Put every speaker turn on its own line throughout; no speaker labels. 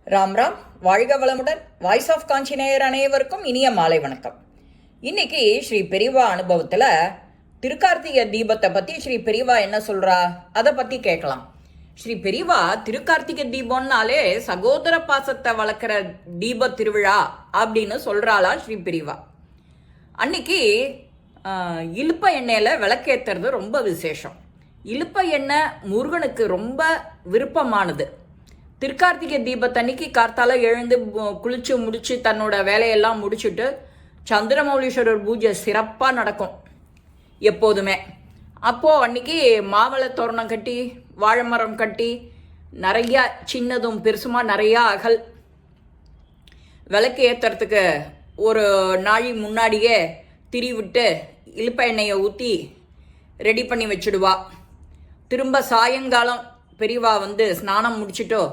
ராம் ராம், வாழ்க வளமுடன். Voice of காஞ்சி நேயர் அனைவருக்கும் இனிய மாலை வணக்கம். இன்னைக்கு ஸ்ரீ பெரியவா அனுபவத்தில் திருக்கார்த்திகை தீபத்தை பற்றி ஸ்ரீ பெரியவா என்ன சொல்கிறா அதை பற்றி கேட்கலாம். ஸ்ரீ பெரியவா திருக்கார்த்திகை தீபம்னாலே சகோதர பாசத்தை வளர்க்குற தீப திருவிழா அப்படின்னு சொல்கிறாளா ஸ்ரீ பெரியவா. அன்னைக்கு இழுப்ப எண்ணெயில் விளக்கேற்றுறது ரொம்ப விசேஷம். இழுப்ப எண்ணெய் முருகனுக்கு ரொம்ப விருப்பமானது. திருக்கார்த்திகை தீபத்தன்னைக்கு கார்த்தால எழுந்து குளிச்சு முடிச்சு தன்னோட வேலையெல்லாம் முடிச்சுட்டு சந்திரமௌலீஸ்வரர் பூஜை சிறப்பாக நடக்கும் எப்போதுமே. அப்போது அன்றைக்கி மாவளை தோரணம் கட்டி வாழை மரம் கட்டி நிறையா சின்னதும் பெருசுமாக நிறையா அகல் விளக்கு ஏற்றுறதுக்கு ஒரு நாளி முன்னாடியே திரி விட்டு இழுப்ப எண்ணெயை ஊற்றி ரெடி பண்ணி வச்சுடுவா. திரும்ப சாயங்காலம் பெரியவா வந்து ஸ்நானம் முடிச்சுட்டோ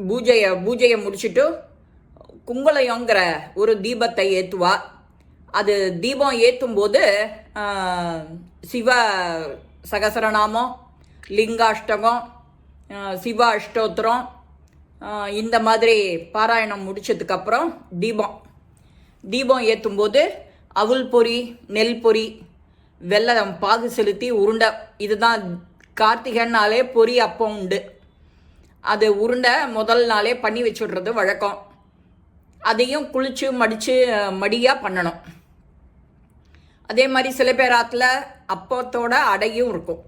பூஜையை முடிச்சுட்டு குங்குளையோங்கிற ஒரு தீபத்தை ஏற்றுவா. அது தீபம் ஏற்றும் போது சிவ சகசரநாமம், லிங்காஷ்டகம், சிவ அஷ்டோத்திரம் இந்த மாதிரி பாராயணம் முடிச்சதுக்கப்புறம் தீபம் ஏற்றும்போது அவுள் பொரி, நெல் பொரி, வெல்லம் பாகு செலுத்தி உருண்டை, இதுதான் கார்த்திகைனாலே பொரி அப்பம் உண்டு. அது உருண்டை முதல் நாளே பண்ணி வச்சுடுறது வழக்கம். அதையும் குளிச்சு மடியாக பண்ணணும். அதே மாதிரி சில பேர் ஆற்றுல அப்பத்தோட அடையும் இருக்கும்.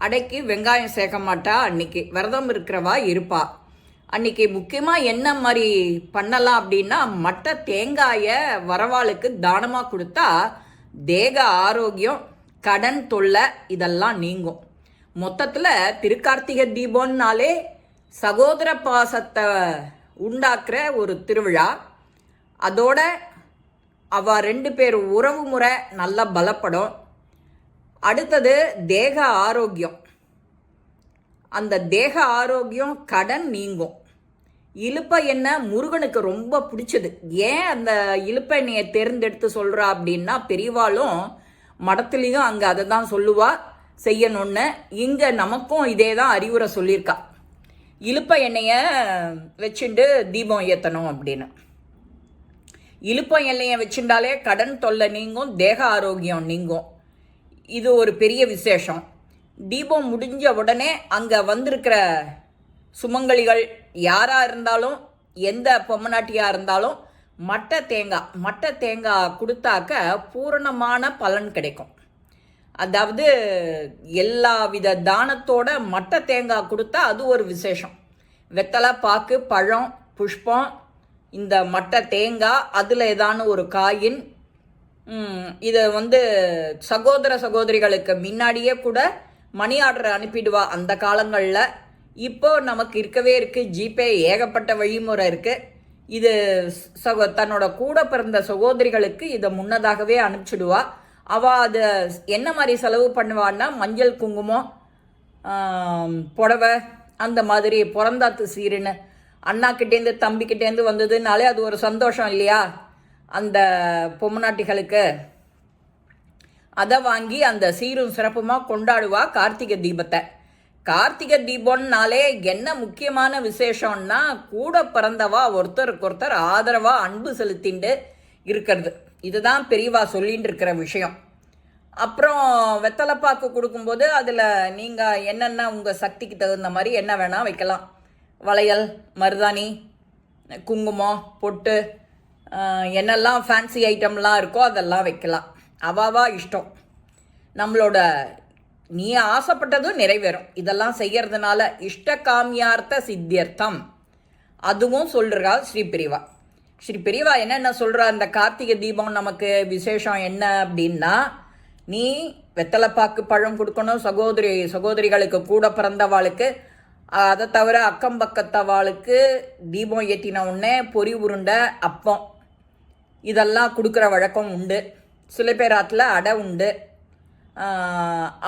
அடைக்கு வெங்காயம் சேர்க்க மாட்டா. அன்னைக்கு விரதம் இருக்கிறவா இருப்பா. அன்னைக்கு முக்கியமாக என்ன மாதிரி பண்ணலாம் அப்படின்னா, மட்டை தேங்காயை வரவாளுக்கு தானமாக கொடுத்தா தேக ஆரோக்கியம், கடன் தொல்லை இதெல்லாம் நீங்கும். மொத்தத்தில் திருக்கார்த்திகை தீபம்னாலே சகோதர பாசத்தை உண்டாக்குற ஒரு திருவிழா. அதோட அவ ரெண்டு பேர் உறவு முறை நல்லா பலப்படும். அடுத்தது தேக ஆரோக்கியம். அந்த தேக ஆரோக்கியம், கடன் நீங்கும். இழுப்ப எண்ணெய் முருகனுக்கு ரொம்ப பிடிச்சது. ஏன் அந்த இழுப்ப எண்ணெயை தேர்ந்தெடுத்து சொல்கிறா அப்படின்னா, பெரியவாளும் மடத்துலேயும் அங்கே அதை தான் சொல்லுவா செய்யணும்னு. இங்கே நமக்கும் இதே தான் அறிவுரை சொல்லியிருக்கா. இழுப்ப எண்ணெயை வச்சுட்டு தீபம் ஏற்றணும் அப்படின்னு. இழுப்ப எண்ணெயை வச்சுட்டாலே கடன் தொல்லை நீங்கும், தேக ஆரோக்கியம் நீங்கும். இது ஒரு பெரிய விசேஷம். தீபம் முடிஞ்ச உடனே அங்கே வந்திருக்கிற சுமங்கலிகள் யாராக இருந்தாலும், எந்த பொம்மநாட்டியாக இருந்தாலும் மட்டை தேங்காய் கொடுத்தாக்க பூரணமான பலன் கிடைக்கும். அதாவது எல்லா வித தானத்தோட மட்டை தேங்காய் கொடுத்தா அது ஒரு விசேஷம். வெத்தலை, பாக்கு, பழம், புஷ்பம், இந்த மட்டை தேங்காய், அதில் ஏதான ஒரு காயின், இதை வந்து சகோதர சகோதரிகளுக்கு முன்னாடியே கூட மணி ஆர்டர் அனுப்பிடுவா அந்த காலங்களில். இப்போ நமக்கு இருக்கவே இருக்குது ஜிபே, ஏகப்பட்ட வழிமுறை இருக்குது. இது தன்னோட கூட பிறந்த சகோதரிகளுக்கு இதை முன்னதாகவே அனுப்பிச்சிடுவா. அவள் அதை என்ன மாதிரி செலவு பண்ணுவான்னா, மஞ்சள், குங்குமம், புடவை, அந்த மாதிரி பிறந்தாத்து சீருன்னு அண்ணாக்கிட்டேருந்து தம்பிக்கிட்டேருந்து வந்ததுனாலே அது ஒரு சந்தோஷம் இல்லையா அந்த பொம்மநாட்டிகளுக்கு. அதை வாங்கி அந்த சீரும் சிறப்புமாக கொண்டாடுவா கார்த்திகை தீபத்தை. கார்த்திகை தீபம்னாலே என்ன முக்கியமான விசேஷம்னா, கூட பிறந்தவா ஒருத்தருக்கு ஒருத்தர் ஆதரவாக அன்பு செலுத்திண்டு இருக்கிறது. இதுதான் பெரியவா சொல்லின்னு இருக்கிற விஷயம். அப்புறம் வெத்தலைப்பாக்கு கொடுக்கும்போது அதில் நீங்கள் என்னென்ன உங்கள் சக்திக்கு தகுந்த மாதிரி என்ன வேணால் வைக்கலாம். வளையல், மருதாணி, குங்குமம், பொட்டு, என்னெல்லாம் ஃபேன்சி ஐட்டம்லாம் இருக்கோ அதெல்லாம் வைக்கலாம். அவாவா இஷ்டம். நம்மளோட நீ ஆசைப்பட்டதும் நிறைவேறும். இதெல்லாம் செய்யறதுனால இஷ்ட காமியார்த்த சித்தியர்த்தம் அதுவும் சொல்கிறா ஸ்ரீ பெரியவா. ஸ்ரீ பெரியவா என்னென்ன சொல்கிறா, இந்த கார்த்திகை தீபம் நமக்கு விசேஷம் என்ன அப்படின்னா, நீ வெத்தலைப்பாக்கு பழம் கொடுக்கணும் சகோதரிகளுக்கு, கூட பிறந்தவாளுக்கு. அதை தவிர அக்கம் பக்கத்தவாளுக்கு தீபம் ஏற்றின உடனே பொரி, உருண்டை, அப்பம் இதெல்லாம் கொடுக்குற வழக்கம் உண்டு. சில பேர் ஆற்றுல அடை உண்டு.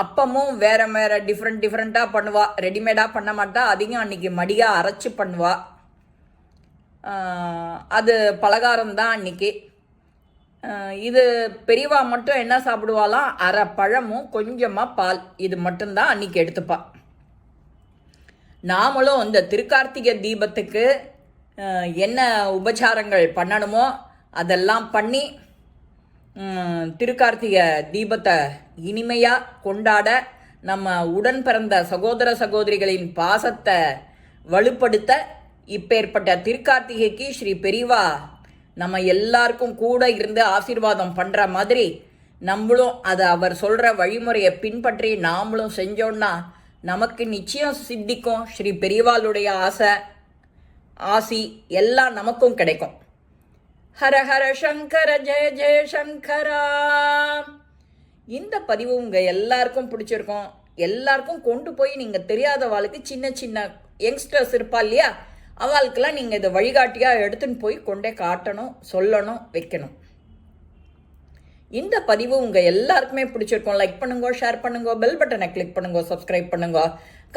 அப்பமும் வேறு டிஃப்ரெண்ட்டாக பண்ணுவா. ரெடிமேடாக பண்ண மாட்டா. அதையும் அன்றைக்கி மடியாக அரைச்சி பண்ணுவா. அது பலகாரம்தான் அன்றைக்கி. இது பெரியவா மட்டும் என்ன சாப்பிடுவாலாம், அரை பழமும் கொஞ்சமாக பால், இது மட்டும்தான் அன்றைக்கி எடுத்துப்பா. நாமளும் இந்த திருக்கார்த்திகை தீபத்துக்கு என்ன உபச்சாரங்கள் பண்ணணுமோ அதெல்லாம் பண்ணி திருக்கார்த்திகை தீபத்தை இனிமையாக கொண்டாட, நம்ம உடன் பிறந்த சகோதர சகோதரிகளின் பாசத்தை வலுப்படுத்த இப்பேற்பட்ட திருக்கார்த்திகைக்கு ஸ்ரீ பெரியவா நம்ம எல்லாருக்கும் கூட இருந்து ஆசீர்வாதம் பண்ணுற மாதிரி நம்மளும் அதை அவர் சொல்கிற வழிமுறையை பின்பற்றி நாமளும் செஞ்சோன்னா நமக்கு நிச்சயம் சித்திக்கும். ஸ்ரீ பெரியவாளுடைய ஆசி எல்லாம் நமக்கும் கிடைக்கும். ஹர ஹர சங்கர ஜெய ஜெய சங்கரா. இந்த பதிவு உங்கள் எல்லாருக்கும் பிடிச்சிருக்கோம். எல்லாருக்கும் கொண்டு போய் நீங்கள் தெரியாத வாழ்க்கை சின்ன சின்ன யங்ஸ்டர்ஸ் இருப்பா இல்லையா, அவளுக்கெல்லாம் நீங்கள் இதை வழிகாட்டியாக எடுத்துன்னு போய் கொண்டே காட்டணும், சொல்லணும், வைக்கணும். இந்த பதிவு உங்கள் எல்லாருக்குமே பிடிச்சிருக்கோம். லைக் பண்ணுங்க, ஷேர் பண்ணுங்க, பெல் பட்டனை கிளிக் பண்ணுங்க, சப்ஸ்கிரைப் பண்ணுங்க,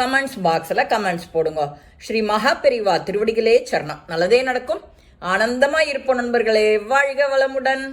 கமெண்ட்ஸ் பாக்ஸில் கமெண்ட்ஸ் போடுங்க. ஸ்ரீ மகா பெரிவா திருவடிகளே சரணம். நல்லதே நடக்கும். ஆனந்தமாக இருப்போம் நண்பர்களே. வாழ்க வளமுடன்.